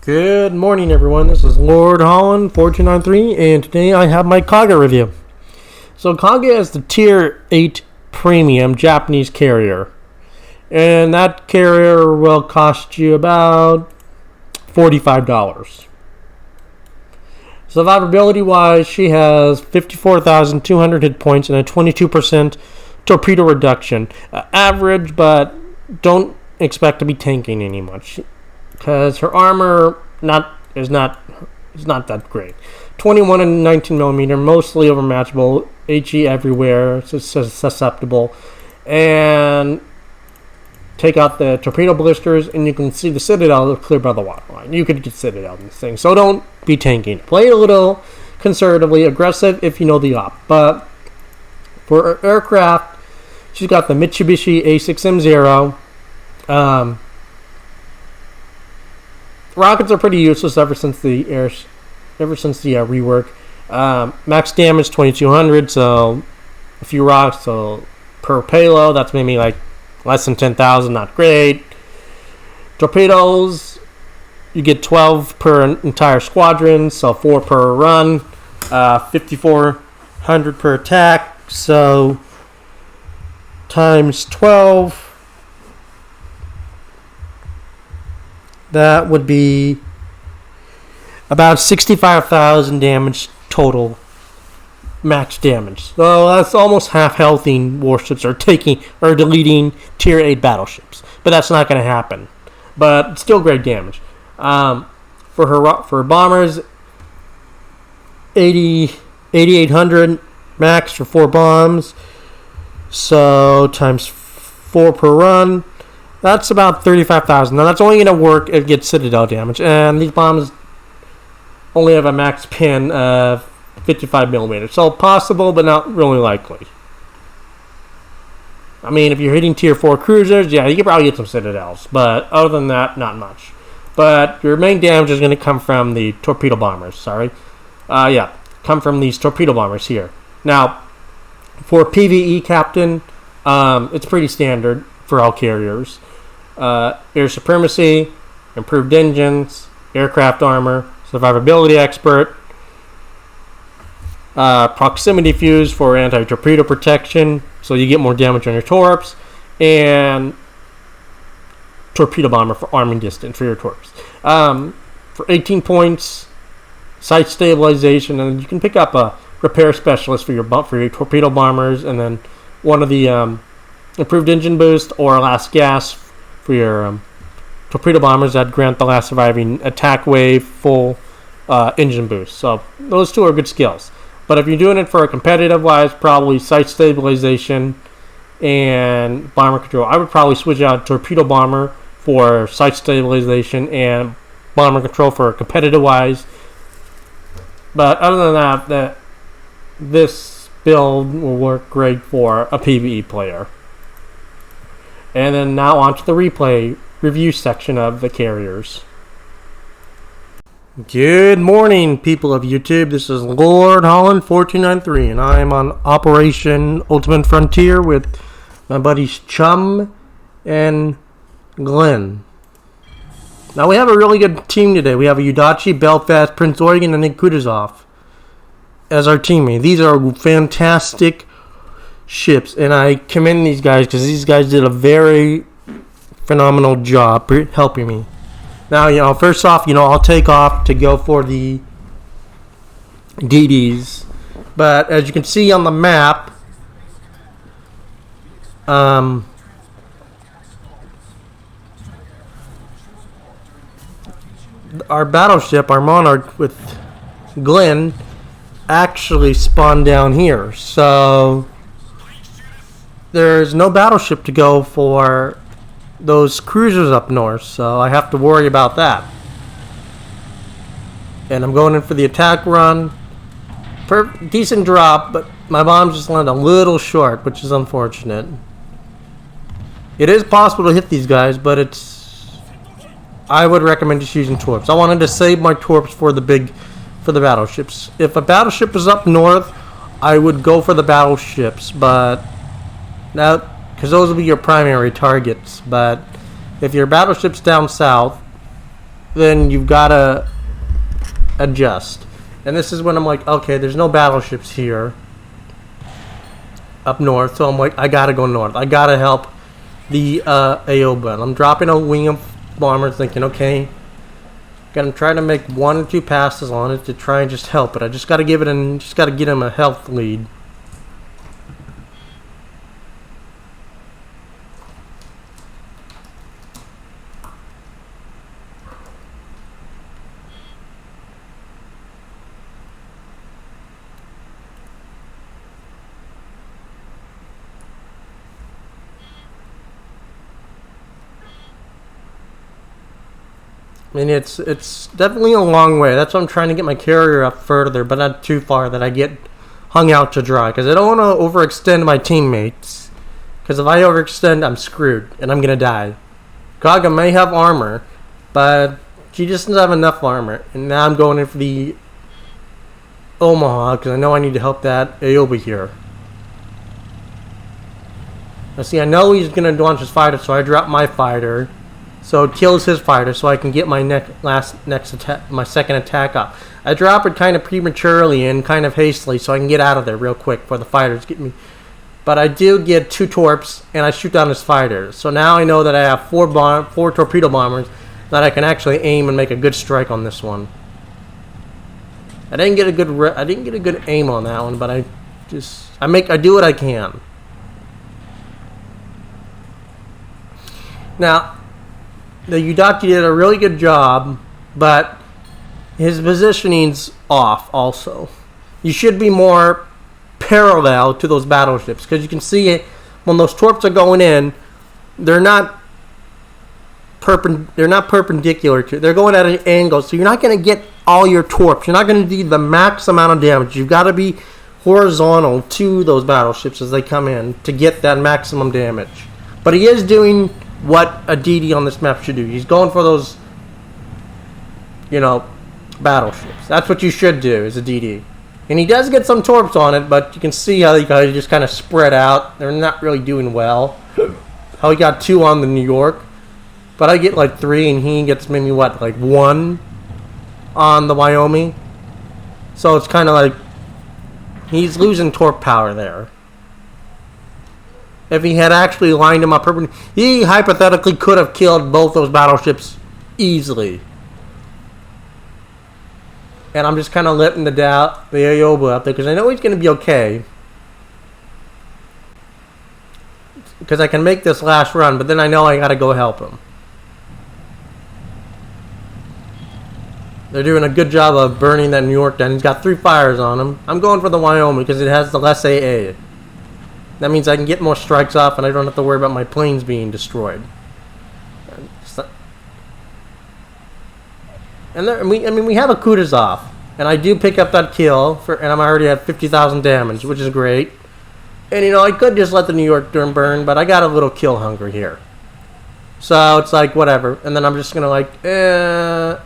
Good morning, everyone. This is Lord Holland 4293, and today I have my Kaga review. So Kaga is the Tier 8 Premium Japanese carrier, and that carrier will cost you about $45. Survivability-wise, she has 54,200 hit points and a 22% torpedo reduction. Average, but don't expect to be tanking any much, because her armor is not that great. 21 and 19 millimeter, mostly overmatchable. HE everywhere, so susceptible. And take out the torpedo blisters, and you can see the Citadel clear by the waterline. You could get Citadel in this thing, so don't be tanking. Play a little conservatively, aggressive if you know the op. But for her aircraft, she's got the Mitsubishi A6M0. Rockets are pretty useless ever since the rework. Max damage 2200, so a few rocks so per payload. That's maybe like less than 10,000, not great. Torpedoes, you get 12 per entire squadron, so 4 per run. 5,400 per attack, so times 12. That would be about 65,000 damage total, max damage. So that's almost half healthy warships are deleting Tier 8 battleships. But that's not going to happen. But still great damage. For her bombers, 8,800 max for 4 bombs. So times 4 per run. That's about 35,000. Now that's only going to work if it gets Citadel damage. And these bombs only have a max pin of 55 millimeters. So possible, but not really likely. I mean, if you're hitting Tier 4 cruisers, yeah, you can probably get some Citadels. But other than that, not much. But your main damage is going to come from the torpedo bombers. Come from these torpedo bombers here. Now, for PvE captain, it's pretty standard for all carriers. Air supremacy, improved engines, aircraft armor, survivability expert, proximity fuse for anti-torpedo protection, so you get more damage on your torps, and torpedo bomber for arming distance for your torps. For 18 points, sight stabilization, and you can pick up a repair specialist for your torpedo bombers, and then one of the improved engine boost or last gas for your torpedo bombers that grant the last surviving attack wave full engine boost. So those two are good skills. But if you're doing it for a competitive wise, probably sight stabilization and bomber control. I would probably switch out torpedo bomber for sight stabilization and bomber control for competitive wise. But other than that, this build will work great for a PvE player. And then now on to the review section of the carriers. Good morning, people of YouTube. This is Lord Holland 4293, and I am on Operation Ultimate Frontier with my buddies Chum and Glenn. Now we have a really good team today. We have a Udachi, Belfast, Prince Eugen, and Kutuzov as our teammate. These are fantastic ships, and I commend these guys because these guys did a very phenomenal job helping me. Now, first off, I'll take off to go for the DDs, but as you can see on the map, our battleship, our Monarch with Glenn, actually spawned down here, so there's no battleship to go for those cruisers up north, so I have to worry about that. And I'm going in for the attack run. Decent drop, but my bombs just landed a little short, which is unfortunate. It is possible to hit these guys, but I would recommend just using torps. I wanted to save my torps for the battleships. If a battleship is up north, I would go for the battleships, but because those will be your primary targets. But if your battleship's down south, then you've got to adjust. And this is when I'm like, okay, there's no battleships here up north, so I'm like, I gotta go north. I gotta help the AOBA. I'm dropping a wing of bombers, thinking, okay, gonna try to make 1 or 2 passes on it to try and just help it. I just gotta give it and just gotta get him a health lead. I mean, it's definitely a long way. That's why I'm trying to get my carrier up further, but not too far that I get hung out to dry. Because I don't want to overextend my teammates. Because if I overextend, I'm screwed, and I'm going to die. Kaga may have armor, but she just doesn't have enough armor. And now I'm going in for the Omaha, because I know I need to help that AOBA here. Now see, I know he's going to launch his fighter, so I drop my fighter. So it kills his fighter, so I can get my my second attack off. I drop it kind of prematurely and kind of hastily, so I can get out of there real quick before the fighters get me. But I do get 2 torps, and I shoot down his fighters. So now I know that I have 4 torpedo bombers that I can actually aim and make a good strike on this one. I didn't get a good aim on that one, but I do what I can. Now, the Udaki did a really good job, but his positioning's off also. You should be more parallel to those battleships, because you can see it when those torps are going in, they're not perpendicular to, they're going at an angle, so you're not going to get all your torps. You're not going to do the max amount of damage. You've got to be horizontal to those battleships as they come in to get that maximum damage. But he is doing what a DD on this map should do. He's going for those, battleships. That's what you should do as a DD. And he does get some torps on it, but you can see how they just kind of spread out. They're not really doing well. How he got 2 on the New York, but I get like 3, and he gets maybe what, like 1 on the Wyoming. So it's kind of like he's losing torp power there. If he had actually lined him up, he hypothetically could have killed both those battleships easily. And I'm just kind of letting the AOBA up there, because I know he's going to be okay. Because I can make this last run, but then I know I got to go help him. They're doing a good job of burning that New York down. He's got 3 fires on him. I'm going for the Wyoming because it has the less AA. That means I can get more strikes off, and I don't have to worry about my planes being destroyed. And we have a Kutuzov, and I do pick up that kill and I'm already at 50,000 damage, which is great. And I could just let the New York burn, but I got a little kill hunger here. So it's like whatever, and then I'm just gonna I can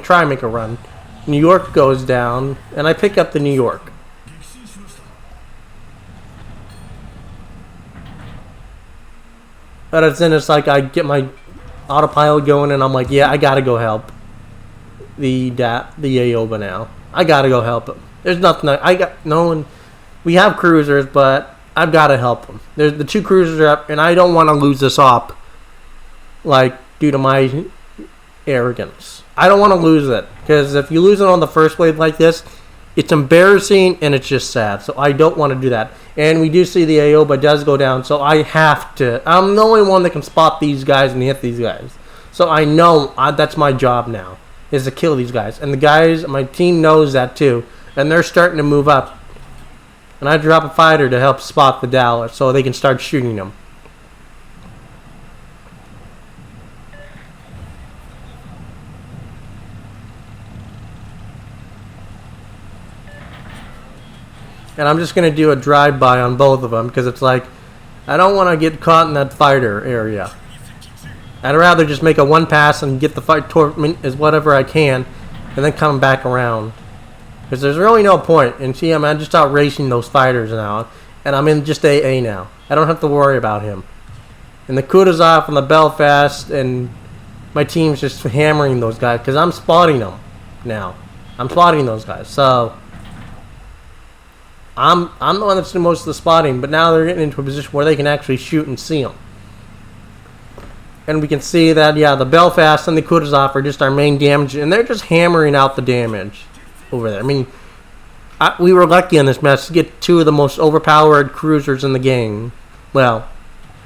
try and make a run. New York goes down, and I pick up the New York. But it's like I get my autopilot going, and I'm like, yeah, I gotta go help the AOBA now. I gotta go help him. There's nothing. I got no one. We have cruisers, but I've gotta help him. The 2 cruisers are up, and I don't want to lose this op, like due to my arrogance. I don't want to lose it, because if you lose it on the first wave like this, it's embarrassing and it's just sad. So I don't want to do that. And we do see the AOBA does go down, so I have to. I'm the only one that can spot these guys and hit these guys. So I know that's my job now, is to kill these guys. And the guys, my team knows that too. And they're starting to move up. And I drop a fighter to help spot the Dallas so they can start shooting them. And I'm just going to do a drive-by on both of them, because it's like, I don't want to get caught in that fighter area. I'd rather just make a 1 pass and get the fight as whatever I can, and then come back around. Because there's really no point. And see, I'm just out racing those fighters now, and I'm in just AA now. I don't have to worry about him. And the Kutuzov and the Belfast and my team's just hammering those guys because I'm spotting them now. I'm spotting those guys. So I'm the one that's doing most of the spotting, but now they're getting into a position where they can actually shoot and see them. And we can see that, yeah, the Belfast and the Kutuzov are just our main damage, and they're just hammering out the damage over there. I mean, we were lucky in this match to get two of the most overpowered cruisers in the game. Well,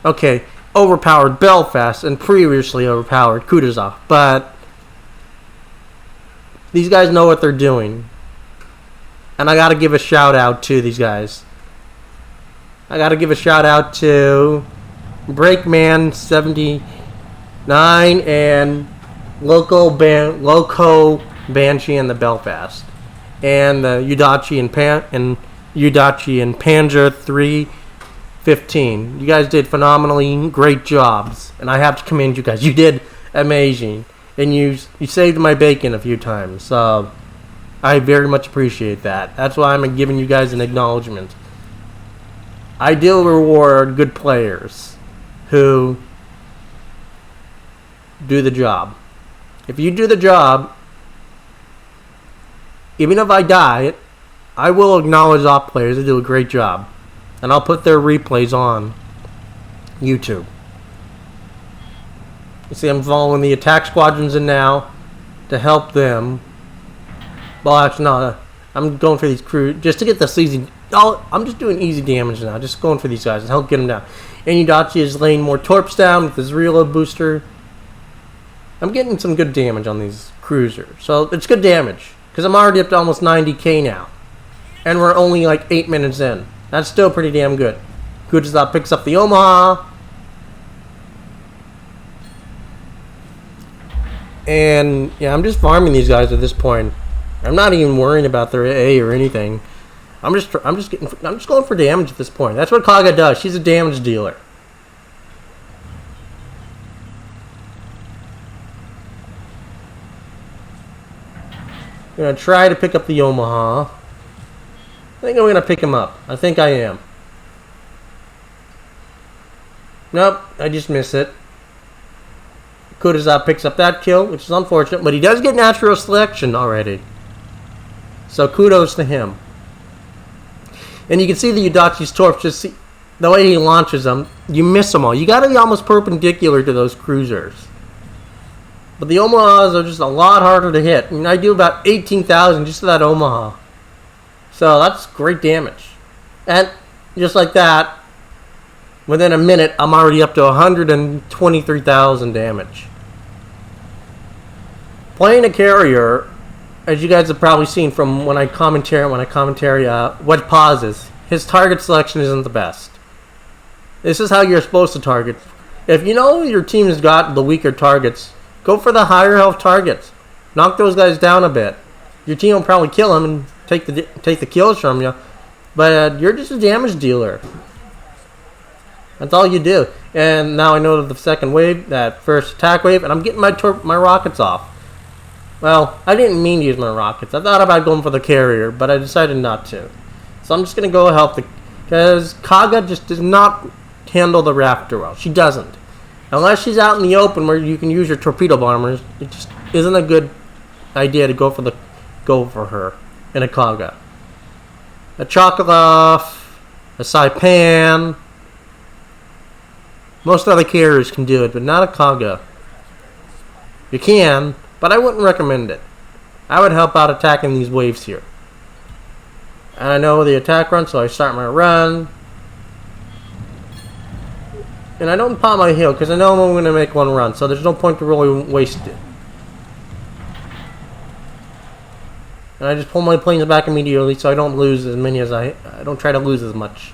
okay, overpowered Belfast and previously overpowered Kutuzov, but these guys know what they're doing. And I gotta give a shout out to these guys. I gotta give a shout out to Breakman79 and LocoBanshee and the Belfast, and the Udachi and Panzer 315. You guys did phenomenally great jobs, and I have to commend you guys. You did amazing, and you saved my bacon a few times. So I very much appreciate that. That's why I'm giving you guys an acknowledgement. I do reward good players who do the job. If you do the job, even if I die, I will acknowledge op players that do a great job. And I'll put their replays on YouTube. You see, I'm following the attack squadrons in now to help them. Well, actually, no. I'm going for these crew just to get this easy. I'm just doing easy damage now. Just going for these guys and help get them down. And Udachi is laying more torps down with his reload booster. I'm getting some good damage on these cruisers. So it's good damage. Because I'm already up to almost 90k now. And we're only like 8 minutes in. That's still pretty damn good. Kutuzov picks up the Omaha. And yeah, I'm just farming these guys at this point. I'm not even worrying about their A or anything. I'm just going for damage at this point. That's what Kaga does. She's a damage dealer. I'm gonna try to pick up the Omaha. I think I'm gonna pick him up. I think I am. Nope, I just miss it. Kutuzov picks up that kill, which is unfortunate, but he does get natural selection already. So kudos to him. And you can see the Udachi's torps, just see the way he launches them. You miss them all. You gotta be almost perpendicular to those cruisers. But the Omahas are just a lot harder to hit. I mean, I do about 18,000 just to that Omaha. So that's great damage. And just like that, within a minute, I'm already up to 123,000 damage. Playing a carrier, as you guys have probably seen from when I commentary what pauses, his target selection isn't the best. This is how you're supposed to target. If you know your team has got the weaker targets, go for the higher health targets. Knock those guys down a bit. Your team will probably kill them and take the kills from you, but you're just a damage dealer. That's all you do. And now I know the second wave, that first attack wave, and I'm getting my rockets off. Well, I didn't mean to use my rockets. I thought about going for the carrier, but I decided not to. So I'm just going to go help because Kaga just does not handle the Raptor well. She doesn't. Unless she's out in the open where you can use your torpedo bombers, it just isn't a good idea to go for her in a Kaga. A Chokolov, a Saipan. Most other carriers can do it, but not a Kaga. You can, but I wouldn't recommend it. I would help out attacking these waves here. And I know the attack run, so I start my run. And I don't pop my heal, because I know I'm going to make one run, so there's no point to really waste it. And I just pull my planes back immediately, so I don't lose as many as I don't try to lose as much.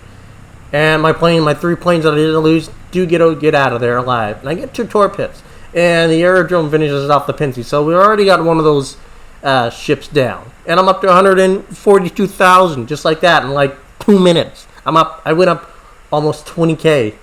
And my 3 planes that I didn't lose do get out of there alive. And I get 2 torp hits. And the aerodrome finishes off the Pincy. So we already got one of those ships down. And I'm up to 142,000, just like that, in like 2 minutes. I went up almost 20k.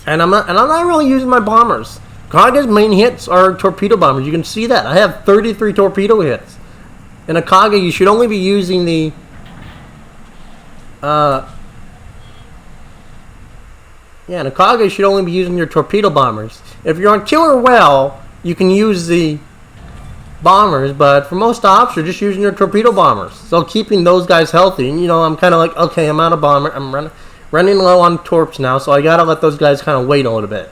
And I'm not really using my bombers. Kaga's main hits are torpedo bombers. You can see that. I have 33 torpedo hits. In a Kaga, you should only be using the in a Kaga, you should only be using your torpedo bombers. If you're on killer whale, you can use the bombers, but for most ops, you're just using your torpedo bombers. So keeping those guys healthy. And, you know, I'm kind of like, okay, I'm out of bomber. I'm running low on torps now, so I gotta let those guys kind of wait a little bit.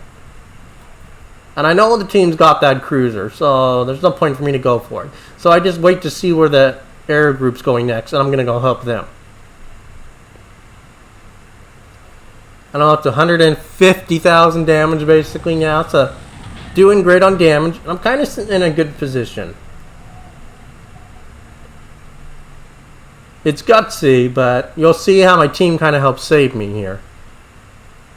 And I know the team's got that cruiser, so there's no point for me to go for it. So I just wait to see where the air group's going next, and I'm going to go help them. And I'm up to 150,000 damage basically now, so doing great on damage. I'm kind of sitting in a good position. It's gutsy, but you'll see how my team kind of helps save me here.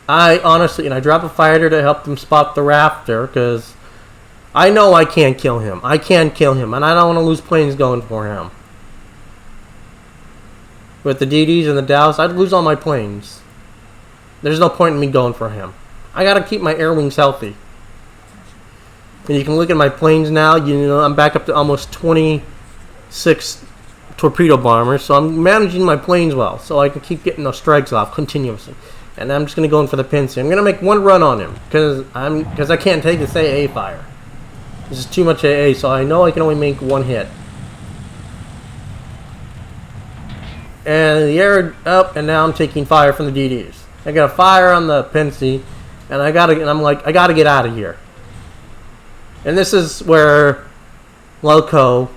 I honestly, and I drop a fighter to help them spot the Raptor, because I know I can't kill him. I can't kill him, and I don't want to lose planes going for him. With the DDs and the Dows, I'd lose all my planes. There's no point in me going for him. I gotta keep my air wings healthy. And you can look at my planes now. You know, I'm back up to almost 26 torpedo bombers, so I'm managing my planes well, so I can keep getting those strikes off continuously. And I'm just gonna go in for the pincer. I'm gonna make one run on him because I can't take this AA fire. This is too much AA, so I know I can only make one hit. And the air up, and now I'm taking fire from the DDs. I got a fire on the Pensy, and I'm like, I gotta get out of here. And this is where Loco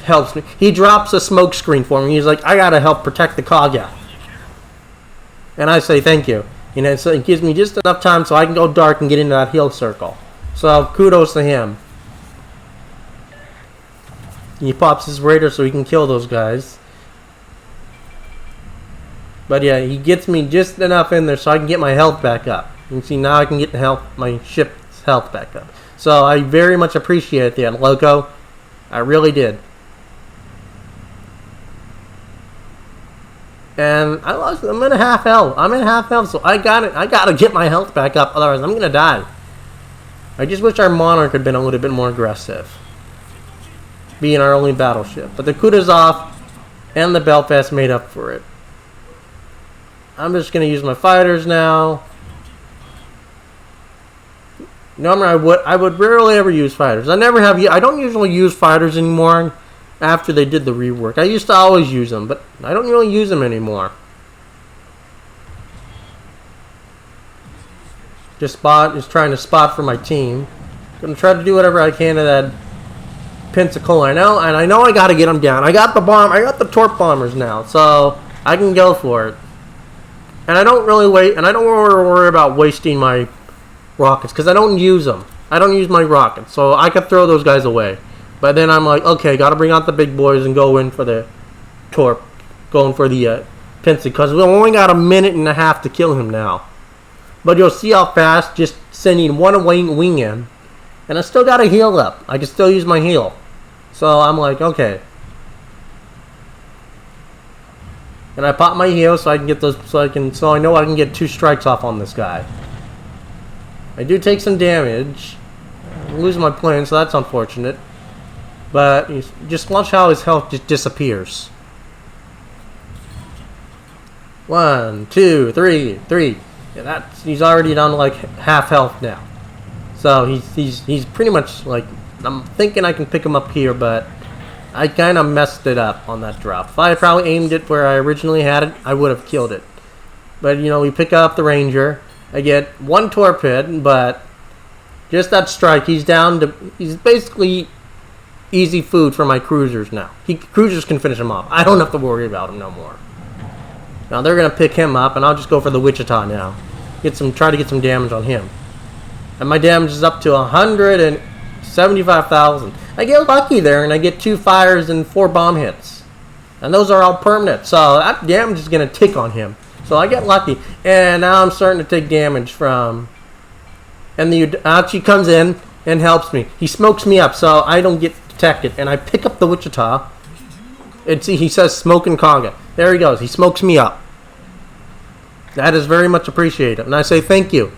helps me. He drops a smoke screen for me. He's like, I gotta help protect the Kaga. And I say thank you. You know, so it gives me just enough time so I can go dark and get into that heal circle. So kudos to him. He pops his radar so he can kill those guys. But yeah, he gets me just enough in there so I can get my health back up. You can see now I can get my ship's health back up. So I very much appreciate that, Loco. I really did. And I'm in a half health. I'm in half health, so I gotta get my health back up, otherwise I'm gonna die. I just wish our Monarch had been a little bit more aggressive, being our only battleship. But the Kutuzov and the Belfast made up for it. I'm just gonna use my fighters now. Normally I would rarely ever use fighters. I don't usually use fighters anymore after they did the rework. I used to always use them, but I don't really use them anymore. Just trying to spot for my team. Gonna try to do whatever I can to that Pensacola. I know I gotta get them down. I got the torp bombers now, so I can go for it. And I don't worry about wasting my rockets, because I don't use them. I don't use my rockets, so I could throw those guys away. But then I'm like, okay, gotta bring out the big boys and go in for the torp, going for the Pensy, because we've only got a minute and a half to kill him now. But you'll see how fast just sending one wing in, and I still got a heal up. I can still use my heal. So I'm like, okay. And I pop my heal so I can get those, so I know I can get 2 strikes off on this guy. I do take some damage. I lose my plane, so that's unfortunate. But just watch how his health just disappears. 1, 2, 3. Yeah, he's already down to like half health now. So he's pretty much like, I'm thinking I can pick him up here, but I kind of messed it up on that drop. If I probably aimed it where I originally had it, I would have killed it. But you know, we pick up the Ranger. I get 1 torped, but just that strike, he's basically easy food for my cruisers now. Cruisers can finish him off. I don't have to worry about him no more. Now they're gonna pick him up, and I'll just go for the Wichita now. Try to get some damage on him. And my damage is up to 175,000. I get lucky there, and I get 2 fires and 4 bomb hits. And those are all permanent, so that damage is gonna tick on him. So I get lucky, and now I'm starting to take damage from. And the Udachi comes in and helps me. He smokes me up, so I don't get detected, and I pick up the Wichita. And see, he says smoke and Kaga. There he goes. He smokes me up. That is very much appreciated, and I say thank you.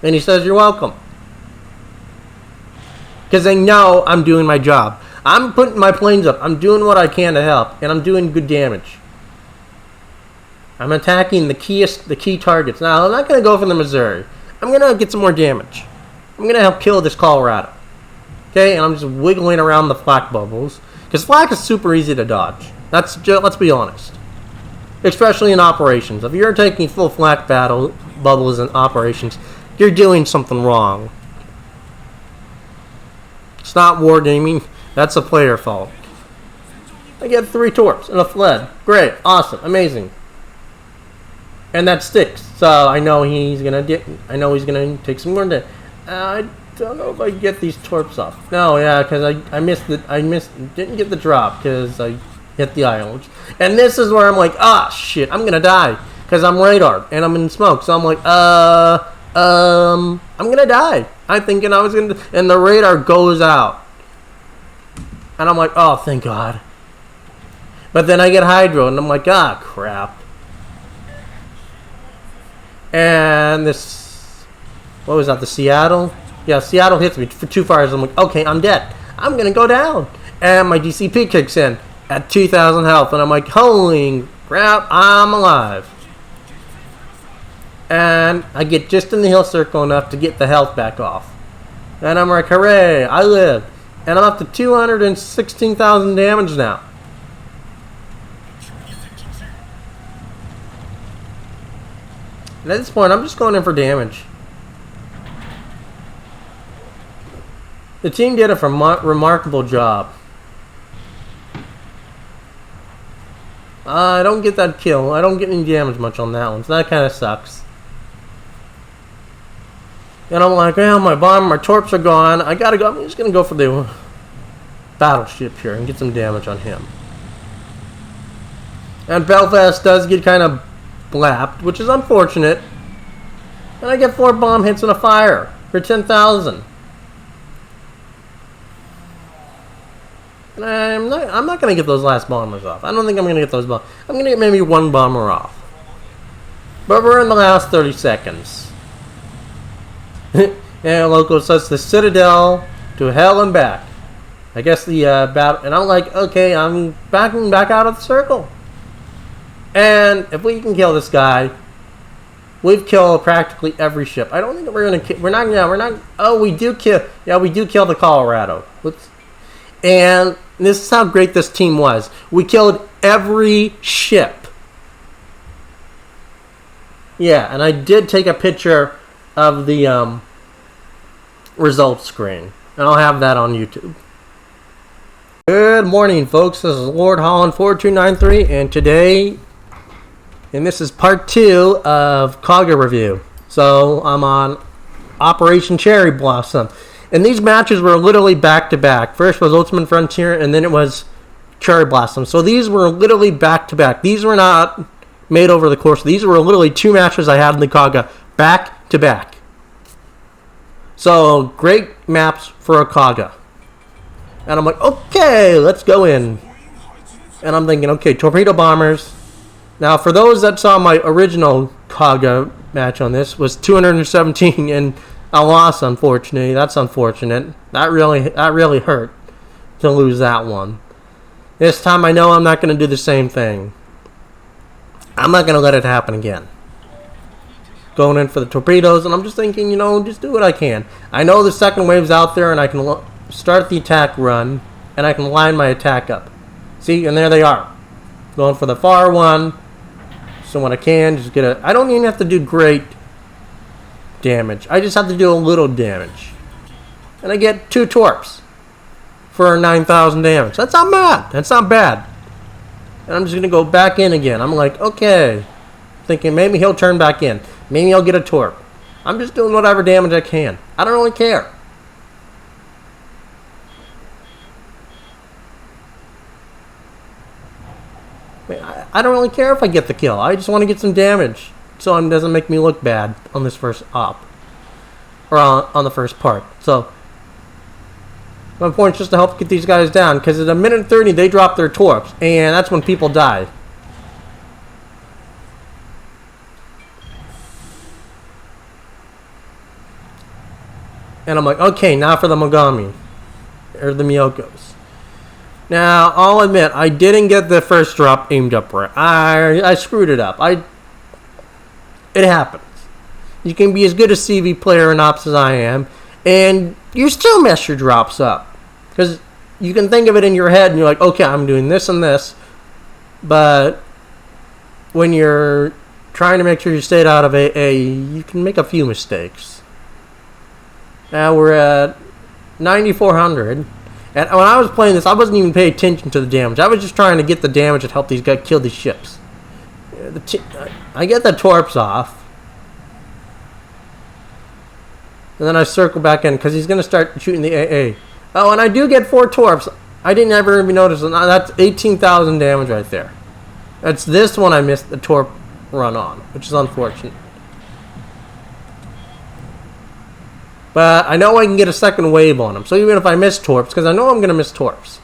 And he says you're welcome, because they know I'm doing my job. I'm putting my planes up. I'm doing what I can to help, and I'm doing good damage. I'm attacking the key targets. Now, I'm not going to go for the Missouri. I'm going to get some more damage. I'm going to help kill this Colorado. Okay, and I'm just wiggling around the flak bubbles. Because flak is super easy to dodge. Let's be honest. Especially in operations. If you're taking full flak bubbles in operations, you're doing something wrong. It's not wargaming. That's a player fault. I get 3 torps and a fled. Great, awesome, amazing. And that sticks. So I know he's gonna take some more damage. I don't know if I can get these torps off. No, yeah, because I didn't get the drop because I hit the island. And this is where I'm like, shit, I'm gonna die because I'm radar and I'm in smoke. So I'm like, I'm gonna die. I'm thinking I was gonna, and the radar goes out, and I'm like, oh, thank God. But then I get hydro, and I'm like, crap. And this, what was that? The Seattle? Yeah, Seattle hits me for 2 fires. I'm like, okay, I'm dead. I'm gonna go down, and my DCP kicks in at 2,000 health, and I'm like, holy crap, I'm alive. And I get just in the heal circle enough to get the health back off. And I'm like, hooray, I lived. And I'm up to 216,000 damage now. And at this point, I'm just going in for damage. The team did a remarkable job. I don't get that kill. I don't get any damage much on that one, so that kind of sucks. And I'm like, well, my torps are gone. I gotta go. I'm just gonna go for the battleship here and get some damage on him. And Belfast does get kind of blapped, which is unfortunate. And I get 4 bomb hits and a fire for 10,000. And I'm not gonna get those last bombers off. I don't think I'm gonna get those bombers. I'm gonna get maybe 1 bomber off. But we're in the last 30 seconds. And Loco says the Citadel to hell and back. I guess the battle, and I'm like, okay, I'm backing back out of the circle. And if we can kill this guy, we've killed practically every ship. I don't think we're gonna kill. We're not. Oh, we do kill. Yeah, we do kill the Colorado. Whoops. And this is how great this team was. We killed every ship. Yeah, and I did take a picture of the results screen, and I'll have that on YouTube. Good morning, folks. This is Lord Holland 4293, and today, and this is part 2 of Kaga review. So I'm on Operation Cherry Blossom, and these matches were literally back to back. First was Ultimate Frontier, and then it was Cherry Blossom. So these were literally back to back. These were not made over the course. These were literally 2 matches I had in the Kaga back to back. So great maps for a Kaga. And I'm like, okay, let's go in. And I'm thinking, okay, torpedo bombers. Now, for those that saw my original Kaga match on this, was 217, and I lost, unfortunately. That's unfortunate. That really hurt to lose that one. This time I know I'm not going to do the same thing. I'm not going to let it happen again. Going in for the torpedoes, and I'm just thinking, just do what I can. I know the second wave's out there, and I can start the attack run, and I can line my attack up. See, and there they are. Going for the far one. So when I can, just get I don't even have to do great damage. I just have to do a little damage. And I get 2 torps for 9,000 damage. That's not bad. That's not bad. And I'm just going to go back in again. I'm like, okay. Thinking maybe he'll turn back in. Maybe I'll get a torp. I'm just doing whatever damage I can. I don't really care. I don't really care if I get the kill. I just want to get some damage so it doesn't make me look bad on this first op. Or on the first part. So, my point is just to help get these guys down. Because at 1:30 they drop their torps. And that's when people die. And I'm like, okay, now for the Mogami. Or the Miyokos. Now, I'll admit, I didn't get the first drop aimed up right. I screwed it up. It happens. You can be as good a CV player in ops as I am, and you still mess your drops up. Because you can think of it in your head, and you're like, okay, I'm doing this and this. But when you're trying to make sure you stay out of AA, you can make a few mistakes. Now we're at 9,400. And when I was playing this, I wasn't even paying attention to the damage. I was just trying to get the damage that helped these guys kill these ships. I get the torps off. And then I circle back in because he's going to start shooting the AA. Oh, and I do get 4 torps. I didn't ever even notice. That's 18,000 damage right there. That's this one I missed the torp run on, which is unfortunate. But I know I can get a second wave on him. So even if I miss torps, because I know I'm going to miss torps,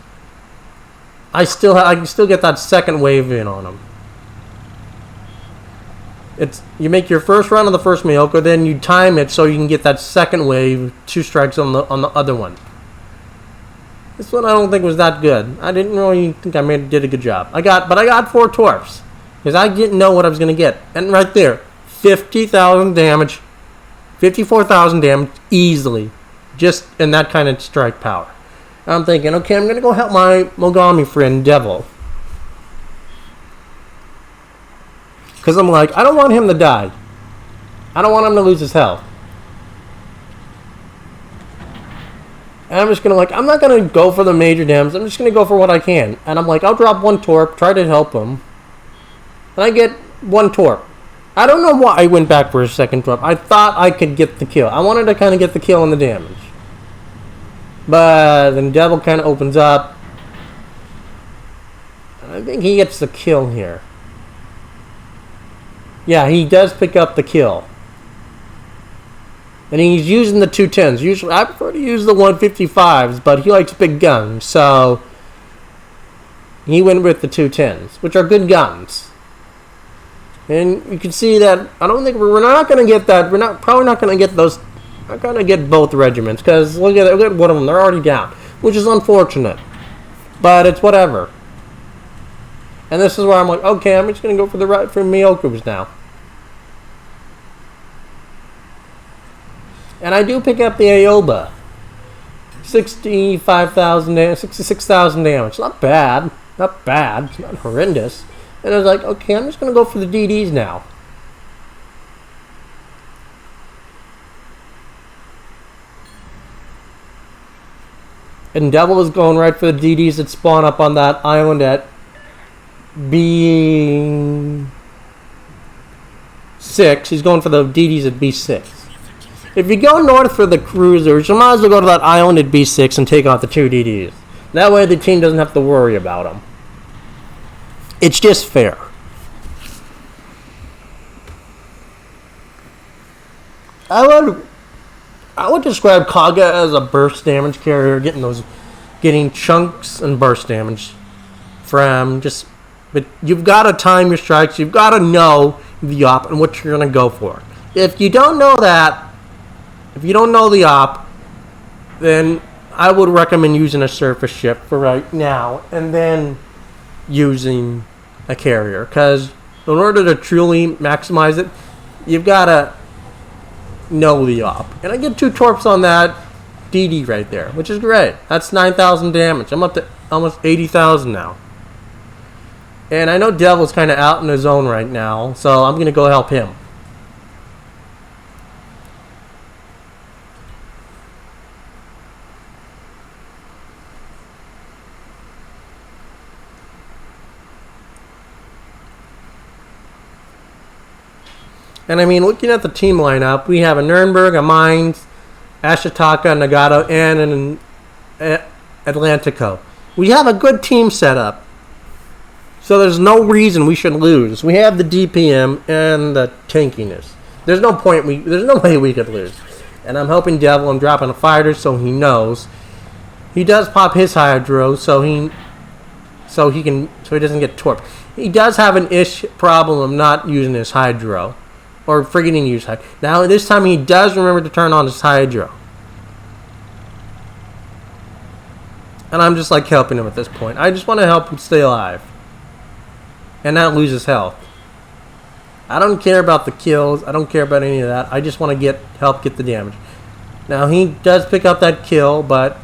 I can still get that second wave in on him. You make your first run on the first Miyoko, then you time it so you can get that second wave, 2 strikes on the other one. This one I don't think was that good. I didn't really think I did a good job. But I got 4 torps because I didn't know what I was going to get. And right there, 50,000 damage, 54,000 damage easily, just in that kind of strike power. I'm thinking, okay, I'm going to go help my Mogami friend Devil. Because I'm like, I don't want him to die. I don't want him to lose his health. And I'm just going to I'm not going to go for the major damage. I'm just going to go for what I can. And I'm like, I'll drop 1 torp, try to help him. And I get 1 torp. I don't know why I went back for a second torp. I thought I could get the kill. I wanted to kind of get the kill on the damage. But then Devil kind of opens up. And I think he gets the kill here. Yeah, he does pick up the kill. And he's using the 210s. Usually, I prefer to use the 155s, but he likes big guns, so he went with the 210s, which are good guns. And you can see that I don't think we're not going to get that. We're probably not going to get those. Not going to get both regiments because look at one of them. They're already down, which is unfortunate, but it's whatever. And this is where I'm like, okay, I'm just going to go for the right for Miyoku's now. And I do pick up the Aoba. 65,000 damage, 66,000 damage. Not bad. Not bad. It's not horrendous. And I was like, okay, I'm just going to go for the DDs now. And Devil is going right for the DDs that spawn up on that island at B6. He's going for the DDs at B6. If you go north for the cruisers, you might as well go to that island at B6 and take out the 2 DDs. That way the team doesn't have to worry about them. It's just fair. I would describe Kaga as a burst damage carrier, getting chunks and burst damage from just. But you've got to time your strikes. You've got to know the op and what you're going to go for. If you don't know that, if you don't know the op, then I would recommend using a surface ship for right now, and then using a carrier. Because in order to truly maximize it, you've got to know the op. And I get 2 torps on that DD right there, which is great. That's 9,000 damage. I'm up to almost 80,000 now. And I know Devil's kind of out in his zone right now, so I'm going to go help him. And I mean, looking at the team lineup, we have a Nuremberg, a Mines, Ashitaka, Nagato, and an Atlantico. We have a good team set up. So there's no reason we should lose. We have the DPM and the tankiness. There's no way we could lose. And I'm hoping Devil, I'm dropping a fighter so he knows. He does pop his hydro so he doesn't get torped. He does have an problem of not using his hydro. Or forgetting to use hydro. Now this time he does remember to turn on his hydro. And I'm just like helping him at this point. I just want to help him stay alive. And not lose his health. I don't care about the kills. I don't care about any of that. I just want to help get the damage. Now he does pick up that kill, but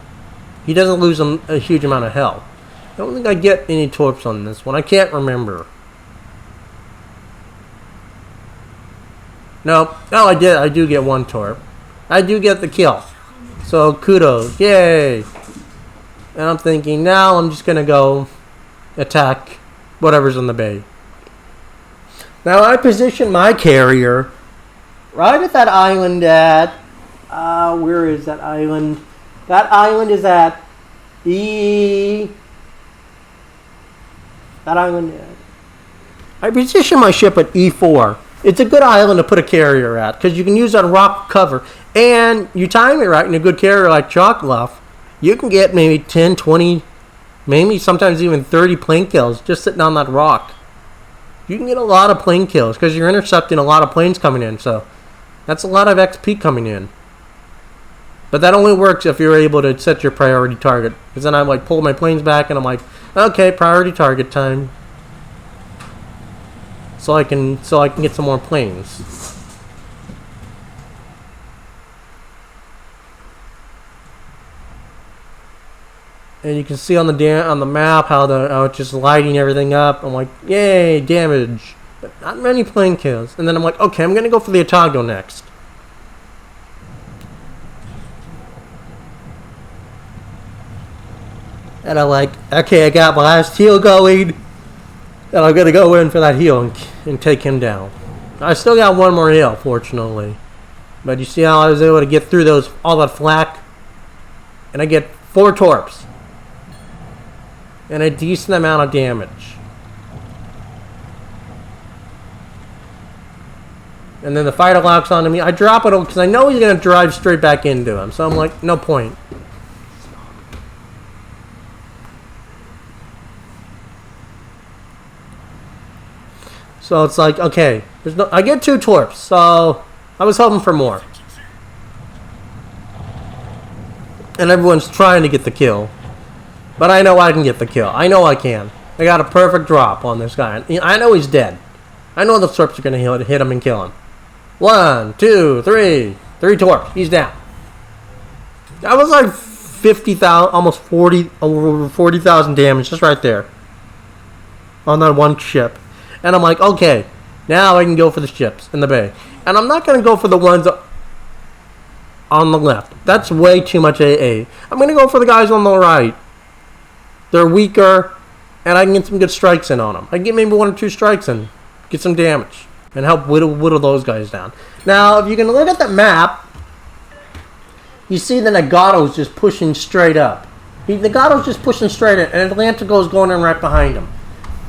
he doesn't lose a huge amount of health. I don't think I get any torps on this one. I can't remember. No, I did. I do get one torp. I do get the kill. So kudos, yay! And I'm thinking now I'm just gonna go attack whatever's in the bay. Now I position my carrier right at that island at where is that island? That island is at I position my ship at E4. It's a good island to put a carrier at because you can use that rock cover. And you time it right in a good carrier like Chocolate, you can get maybe 10, 20, maybe sometimes even 30 plane kills just sitting on that rock. You can get a lot of plane kills because you're intercepting a lot of planes coming in. So that's a lot of XP coming in. But that only works if you're able to set your priority target. Because then I like pull my planes back and I'm like, okay, priority target time. So I can get some more planes. And you can see on the map how it's just lighting everything up. I'm like, yay, damage. But not many plane kills. And then I'm like, okay, I'm gonna go for the Otago next. And I'm like, okay, I got my last heal going. And I'm gonna go in for that heal and take him down. I still got one more heal, fortunately. But you see how I was able to get through all that flak? And I get 4 torps. And a decent amount of damage. And then the fighter locks onto me. I drop it because I know he's gonna drive straight back into him. So I'm like, no point. So it's like, okay, I get 2 torps, so I was hoping for more. And everyone's trying to get the kill. But I know I can get the kill. I know I can. I got a perfect drop on this guy. I know he's dead. I know the torps are going to hit him and kill him. 1, 2, 3. 3 torps. He's down. That was like 50,000, almost 40, over 40,000 damage just right there. On that one ship. And I'm like, okay, now I can go for the ships in the bay. And I'm not going to go for the ones on the left. That's way too much AA. I'm going to go for the guys on the right. They're weaker, and I can get some good strikes in on them. I can get maybe 1 or 2 strikes in, get some damage, and help whittle those guys down. Now, if you can look at the map, you see the Nagato's just pushing straight up. The Nagato's just pushing straight in, and Atlantico's going in right behind him.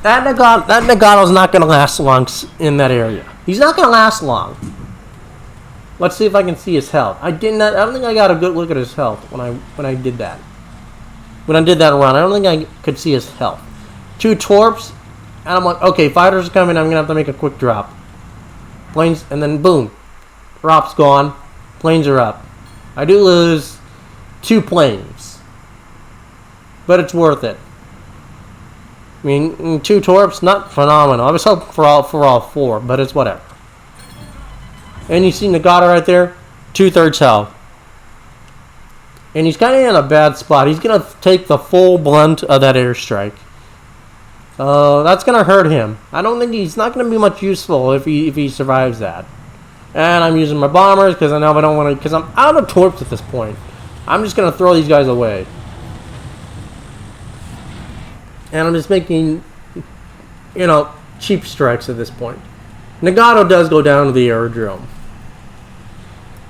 That Nagato's not going to last long in that area. He's not going to last long. Let's see if I can see his health. I don't think I got a good look at his health when I did that. When I did that run, I don't think I could see his health. 2 torps, and I'm like, okay, fighters are coming. I'm going to have to make a quick drop. Planes, and then boom. Drop's gone. Planes are up. I do lose 2 planes. But it's worth it. I mean, 2 torps, not phenomenal. I was hoping for all 4, but it's whatever. And you see Nagata right there, 2/3 health. And he's kind of in a bad spot. He's going to take the full blunt of that airstrike. That's going to hurt him. I don't think he's not going to be much useful if he survives that. And I'm using my bombers because I know I don't want to, because I'm out of torps at this point. I'm just going to throw these guys away. And I'm just making, cheap strikes at this point. Nagato does go down to the aerodrome.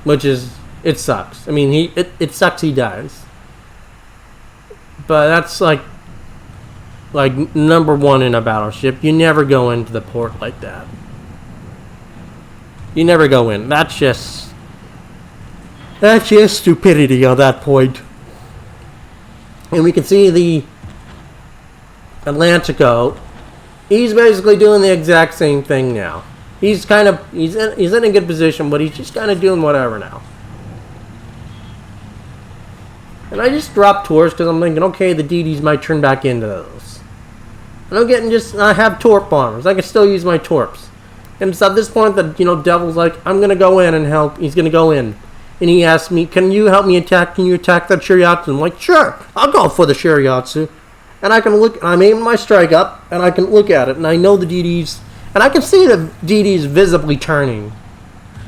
Which is, it sucks. I mean, it sucks he dies. But that's like number 1 in a battleship. You never go into the port like that. You never go in. That's just stupidity on that point. And we can see the Atlantico, he's basically doing the exact same thing now. He's in a good position, but he's just kind of doing whatever now. And I just drop torps because I'm thinking, okay, the DDs might turn back into those. And I'm getting I have torp bombers. I can still use my torps. And it's at this point that, Devil's like, I'm going to go in and help. He's going to go in. And he asks me, can you help me attack? Can you attack that Shiriatsu? I'm like, sure. I'll go for the Shiriatsu. And I can look, I'm aiming my strike up, and I can look at it, and I know the DDs, and I can see the DDs visibly turning.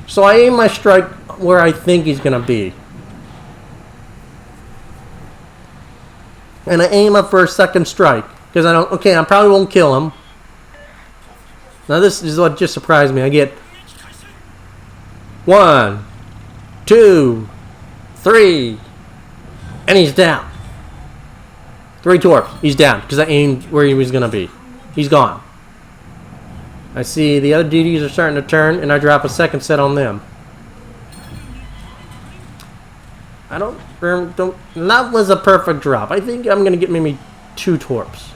So I aim my strike where I think he's going to be. And I aim up for a second strike. Because I probably won't kill him. Now this is what just surprised me. I get 1, 2, 3, and he's down. 3 torps. He's down because I aimed where he was going to be. He's gone. I see the other DDs are starting to turn, and I drop a second set on them. That was a perfect drop. I think I'm going to get maybe 2 torps.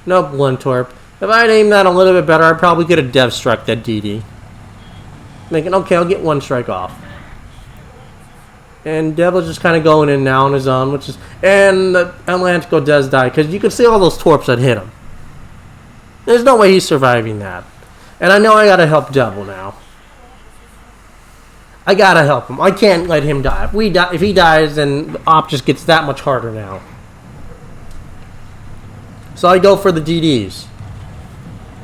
Nope, 1 torp. If I'd aimed that a little bit better, I'd probably get a dev struck that DD. Thinking, okay, I'll get 1 strike off. And Devil's just kind of going in now on his own, and the Atlantico does die, because you can see all those torps that hit him. There's no way he's surviving that. And I know I gotta help Devil now. I gotta help him. I can't let him die. If he dies, then the op just gets that much harder now. So I go for the DDs.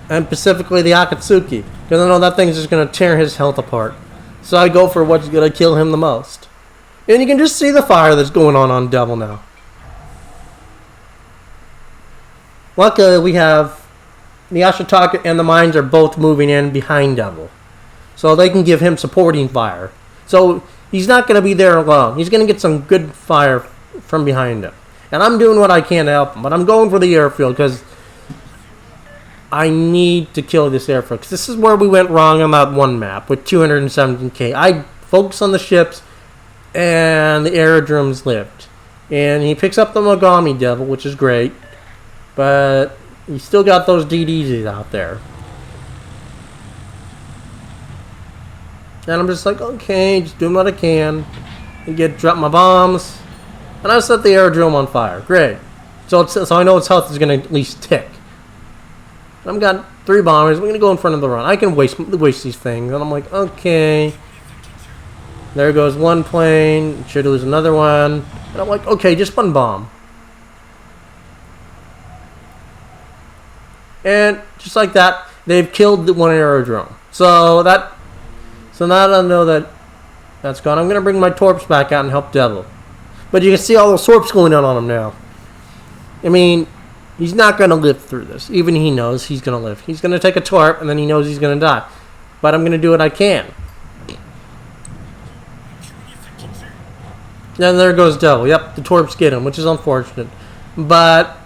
And specifically the Akatsuki. Because I know that thing's just gonna tear his health apart. So I go for what's gonna kill him the most. And you can just see the fire that's going on Devil now. Luckily, we have the Ashitaka and the mines are both moving in behind Devil. So they can give him supporting fire. So he's not going to be there alone. He's going to get some good fire from behind him. And I'm doing what I can to help him. But I'm going for the airfield because I need to kill this airfield. Because this is where we went wrong on that one map with 217k. I focused on the ships. And the aerodromes lived. And he picks up the Mogami Devil, which is great. But he still got those DDs out there. And I'm just like, okay, just doing what I can. And drop my bombs. And I set the aerodrome on fire. Great. So I know its health is going to at least tick. And I've got 3 bombers. We're going to go in front of the run. I can waste these things. And I'm like, okay. There goes 1 plane. Should lose another one. And I'm like, okay, just 1 bomb. And just like that, they've killed the 1 aerodrome. So now I know that that's gone. I'm going to bring my torps back out and help Devil. But you can see all those torps going on him now. I mean, he's not going to live through this. Even he knows he's going to live. He's going to take a torp, and then he knows he's going to die. But I'm going to do what I can. And there goes Devil. Yep, the torps get him, which is unfortunate. But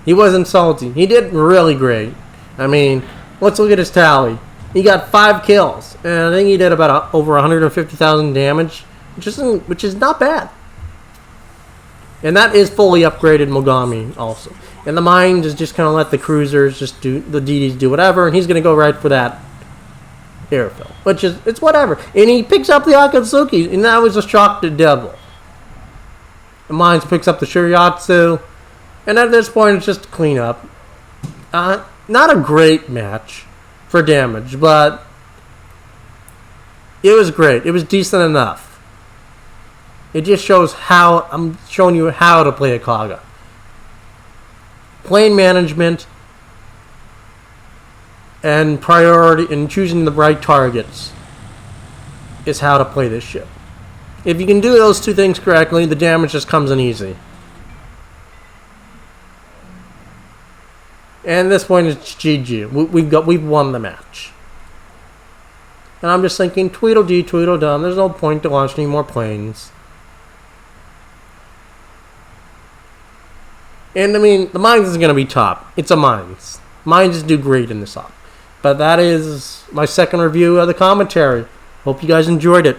he wasn't salty. He did really great. I mean, let's look at his tally. He got 5 kills. And I think he did about over 150,000 damage, which is not bad. And that is fully upgraded Mogami also. And the mines is just kind of let the cruisers just do, the DDs do whatever, and he's going to go right for that airfield. Which is, it's whatever. And he picks up the Akatsuki, and that was a shock to Devil. The mines picks up the Shiriatsu, and at this point it's just clean up. Not a great match for damage, but it was great. It was decent enough. It just shows how, I'm showing you how to play a Kaga. Plane management and priority and choosing the right targets is how to play this ship. If you can do those 2 things correctly, the damage just comes in easy. And at this point, it's GG. We've won the match. And I'm just thinking, Tweedledee, Tweedledum. There's no point to launch any more planes. And I mean, the mines is going to be top. It's a mines. Mines do great in this op. But that is my second review of the commentary. Hope you guys enjoyed it.